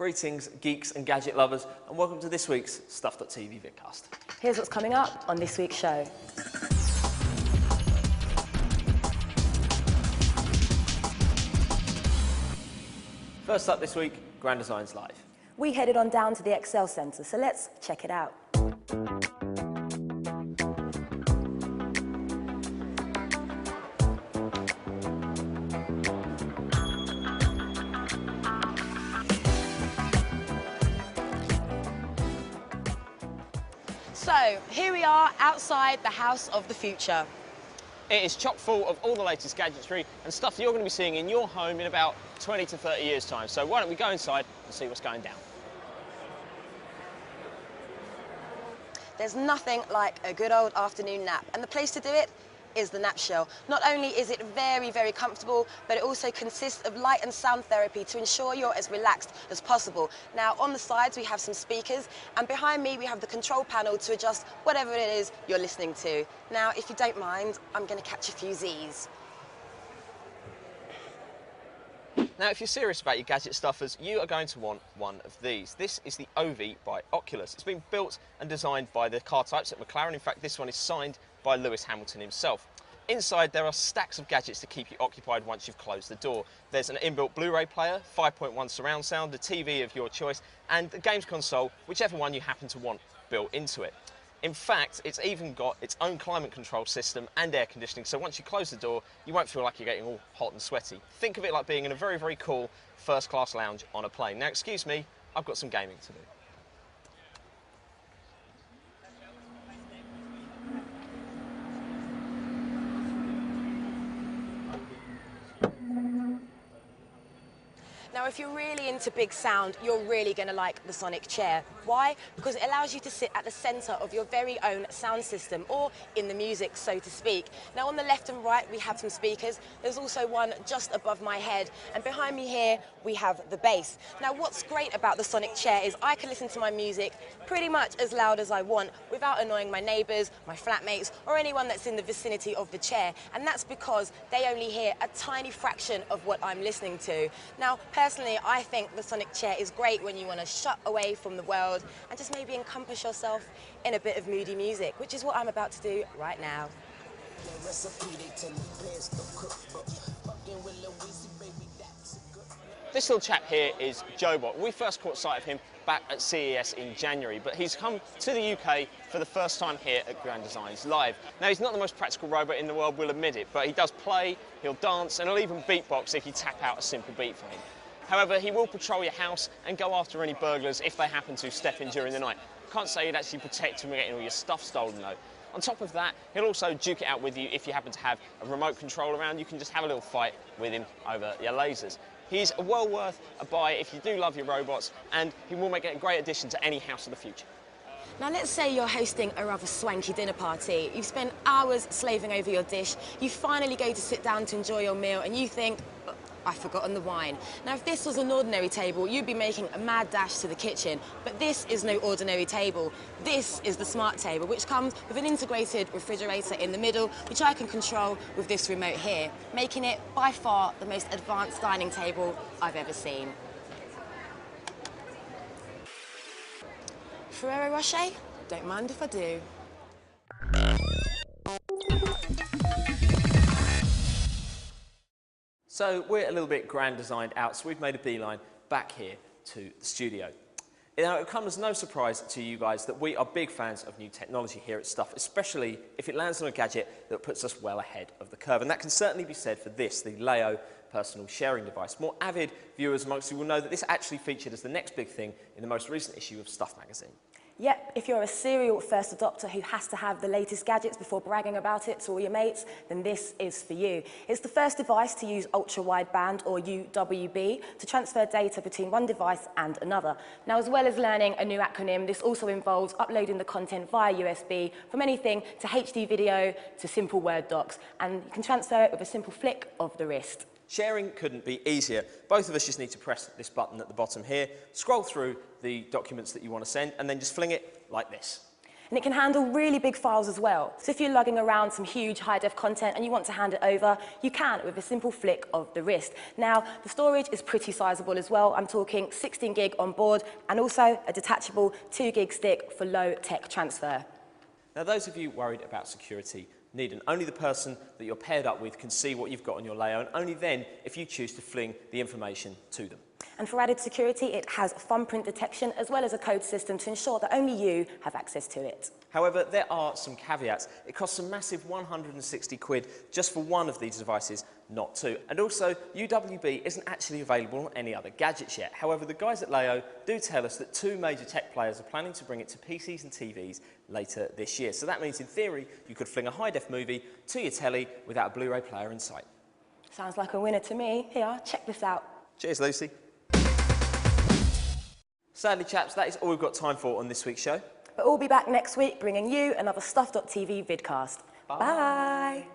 Greetings, geeks and gadget lovers, and welcome to this week's Stuff.tv vidcast. Here's what's coming up on this week's show. First up this week, Grand Designs Live. We headed on down to the Excel Centre, so let's check it out. So, here we are outside the house of the future. It is chock full of all the latest gadgetry and stuff that you're going to be seeing in your home in about 20 to 30 years' time. So why don't we go inside and see what's going down. There's nothing like a good old afternoon nap, and the place to do it is the nap shell. Not only is it very, very comfortable, but it also consists of light and sound therapy to ensure you're as relaxed as possible. Now, on the sides we have some speakers, and behind me we have the control panel to adjust whatever it is you're listening to. Now, if you don't mind, I'm going to catch a few Z's. Now, if you're serious about your gadget stuffers, you are going to want one of these. This is the OV by Oculus. It's been built and designed by the car types at McLaren. In fact, this one is signed by Lewis Hamilton himself. Inside, there are stacks of gadgets to keep you occupied once you've closed the door. There's an inbuilt Blu-ray player, 5.1 surround sound, a TV of your choice, and a games console, whichever one you happen to want built into it. In fact, it's even got its own climate control system and air conditioning, so once you close the door, you won't feel like you're getting all hot and sweaty. Think of it like being in a very, very cool first-class lounge on a plane. Now, excuse me, I've got some gaming to do. Now, if you're really into big sound, you're really going to like the Sonic Chair. Why? Because it allows you to sit at the centre of your very own sound system, or in the music, so to speak. Now, on the left and right, we have some speakers. There's also one just above my head. And behind me here, we have the bass. Now, what's great about the Sonic Chair is I can listen to my music pretty much as loud as I want without annoying my neighbours, my flatmates, or anyone that's in the vicinity of the chair. And that's because they only hear a tiny fraction of what I'm listening to. Now, personally, I think the Sonic Chair is great when you want to shut away from the world and just maybe encompass yourself in a bit of moody music, which is what I'm about to do right now. This little chap here is Jobot. We first caught sight of him back at CES in January, but he's come to the UK for the first time here at Grand Designs Live. Now, he's not the most practical robot in the world, we'll admit it, but he does play, he'll dance, and he'll even beatbox if you tap out a simple beat for him. However, he will patrol your house and go after any burglars if they happen to step in during the night. Can't say he'd actually protect you from getting all your stuff stolen, though. On top of that, he'll also duke it out with you if you happen to have a remote control around. You can just have a little fight with him over your lasers. He's well worth a buy if you do love your robots, and he will make it a great addition to any house of the future. Now, let's say you're hosting a rather swanky dinner party. You've spent hours slaving over your dish. You finally go to sit down to enjoy your meal, and you think, oh, I've forgotten the wine. Now, if this was an ordinary table, you'd be making a mad dash to the kitchen. But this is no ordinary table. This is the smart table, which comes with an integrated refrigerator in the middle, which I can control with this remote here, making it by far the most advanced dining table I've ever seen. Ferrero Rocher? Don't mind if I do. So we're a little bit grand designed out, so we've made a beeline back here to the studio. Now, it comes as no surprise to you guys that we are big fans of new technology here at Stuff, especially if it lands on a gadget that puts us well ahead of the curve. And that can certainly be said for this, the Leio personal sharing device. More avid viewers amongst you will know that this actually featured as the next big thing in the most recent issue of Stuff magazine. Yep, if you're a serial first adopter who has to have the latest gadgets before bragging about it to all your mates, then this is for you. It's the first device to use ultra-wideband, or UWB, to transfer data between one device and another. Now, as well as learning a new acronym, this also involves uploading the content via USB from anything to HD video to simple Word docs, and you can transfer it with a simple flick of the wrist. Sharing couldn't be easier. Both of us just need to press this button at the bottom here, scroll through the documents that you want to send, and then just fling it like this. And it can handle really big files as well. So if you're lugging around some huge high-def content and you want to hand it over, you can with a simple flick of the wrist. Now, the storage is pretty sizable as well. I'm talking 16 gig on board and also a detachable 2 gig stick for low tech transfer. Now, those of you worried about security need, and only the person that you're paired up with can see what you've got on your Leio, and only then if you choose to fling the information to them. And for added security, it has thumbprint detection as well as a code system to ensure that only you have access to it. However, there are some caveats. It costs a massive 160 quid just for one of these devices, not two. And also, UWB isn't actually available on any other gadgets yet. However, the guys at Leio do tell us that 2 major tech players are planning to bring it to PCs and TVs later this year. So that means, in theory, you could fling a high-def movie to your telly without a Blu-ray player in sight. Sounds like a winner to me. Here, check this out. Cheers, Lucy. Sadly, chaps, that is all we've got time for on this week's show. But we'll be back next week bringing you another Stuff.TV vidcast. Bye.